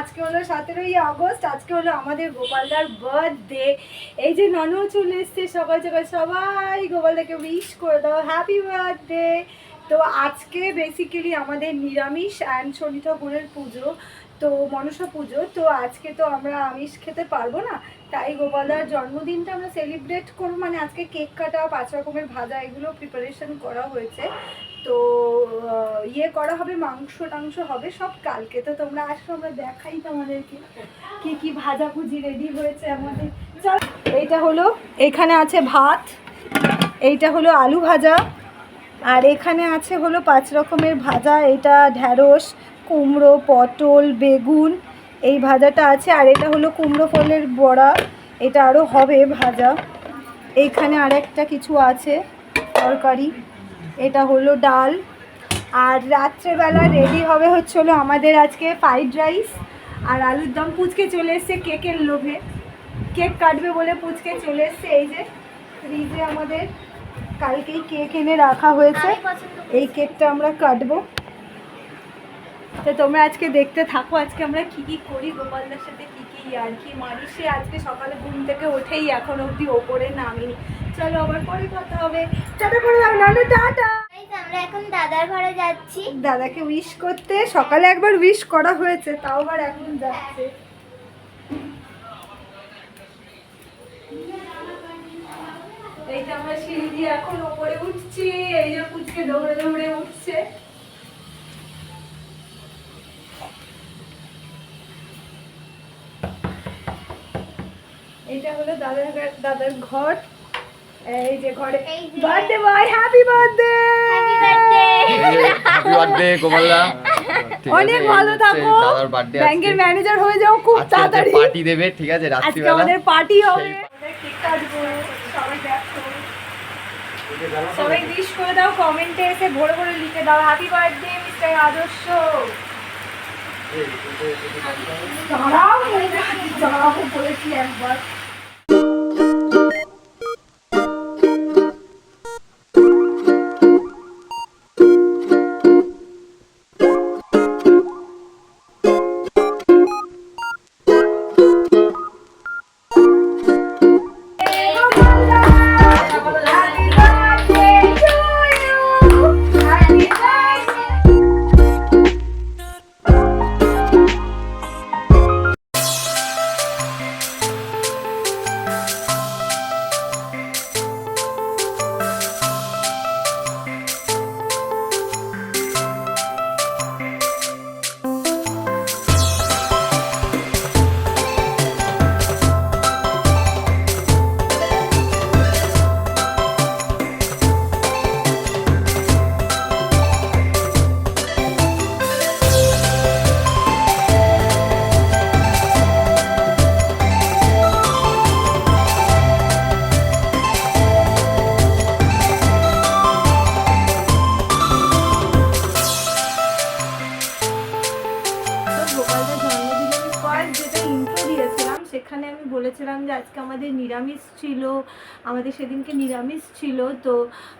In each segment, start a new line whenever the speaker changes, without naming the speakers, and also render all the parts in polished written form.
আজকে হলো 17ই আগস্ট। আজকে হলো আমাদের গোপালদার বার্থডে। এই যে ননু চলে এসছে সকাল সকাল, সবাই গোপালদাকে উইশ করে দাও হ্যাপি বার্থডে। তো আজকে বেসিক্যালি আমাদের নিরামিষ অ্যান্ড শনি ঠাকুরের পুজো, তো মনসা পুজো। তো আজকে তো আমরা আমিষ খেতে পারবো না, তাই গোপালদার জন্মদিনটা আমরা সেলিব্রেট করবো। মানে আজকে কেক কাটা, 5 রকমের ভাজা, এগুলো প্রিপারেশন করা হয়েছে। তো ইয়ে করা হবে, মাংস টাংস হবে সব কালকে। তো তোমরা আসো, আমরা দেখাই তোমাদেরকে কি কি ভাজাভুজি রেডি হয়েছে আমাদের। চল, এইটা হলো, এখানে আছে ভাত, এইটা হলো আলু ভাজা, আর এখানে আছে হলো 5 রকমের ভাজা। এটা ঢ্যাঁড়স, কুমড়ো, পটল, বেগুন, এই ভাজাটা আছে। আর এটা হলো কুমড়ো ফলের বড়া, এটা আরও হবে ভাজা। এইখানে আরেকটা কিছু আছে তরকারি, এটা হলো ডাল। আর রাত্রেবেলা রেডি হবে হলো আমাদের আজকে ফ্রাইড রাইস আর আলুর দম। পুচকে চলে এসছে কেকের লোভে, কেক কাটবে বলে পুচকে চলে এসছে। এই যে ফ্রিজে আমাদের কালকেই কেক এনে রাখা হয়েছে, এই কেকটা আমরা কাটবো। তো তোমরা আজকে দেখতে থাকো, আজকে আমরা কি কি করি গোপালদার সাথে, কি কি আর কি মারি। সে আজকে সকালে ঘুম থেকে উঠেই এখন অবধি ওপরে নামিনি। চলো আবার পরে কথা হবে, টাটা করে দাও নানু, টাটা।
আমরা এখন দাদার ঘরে যাচ্ছি
দাদাকে উইশ করতে। সকালে একবার উইশ করা হয়েছে, তাও আবার এখন যাচ্ছে। এইটা আমরা সিঁড়ি দিয়ে এখন ওপরে উঠছি। এই যে পুচকে দৌড়ে দৌড়ে উঠছে। এটা হলো দাদার ঘর। এই যে ঘরে birthday boy, happy birthday,
happy birthday,
happy birthday গোপালদা।
অনেক ভালো থাকো,
দাদার বার্থডে,
ব্যাংকের ম্যানেজার হয়ে যাও খুব তাড়াতাড়ি।
পার্টি দেবে, ঠিক আছে?
আজকে
রাত্রিবেলা
আমাদের পার্টি হবে, কেক কাটবো। সবাই দেখো, সবাই উইশ করে দাও, কমেন্টে এসে ভরে ভরে লিখে দাও হ্যাপি বার্থডে মিস্টার আদর্শ। দাঁড়াও, দাঁড়াও বলেছি একবার। সেখানে আমি বলেছিলাম যে আজকে আমাদের নিরামিষ ছিল, আমাদের সেদিনকে নিরামিষ ছিল, তো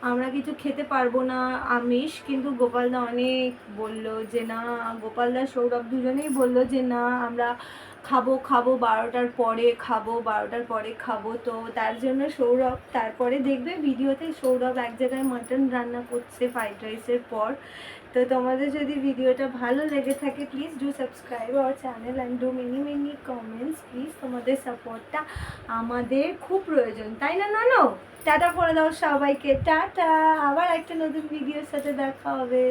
আমরা কিছু খেতে পারবো না আমিষ। কিন্তু গোপালদা অনেক বলল যে না, গোপালদা সৌরভ দুজনেই বলল যে না আমরা খাবো 12টার পরে খাবো, 12টার পরে খাবো। তো তার জন্য সৌরভ, তারপরে দেখবে ভিডিওতে সৌরভ এক জায়গায় মাটন রান্না করছে ফ্রাইড রাইসের পর। তো তোমাদের যদি ভিডিওটা ভালো লেগে থাকে, please do subscribe our channel and do many comments please. তোমাদের সাপোর্টটা আমাদের খুব প্রয়োজন, তাই না নানো? টাটা করে দাও সবাইকে, টাটা। আবার একটা নতুন ভিডিওর সাথে দেখা হবে।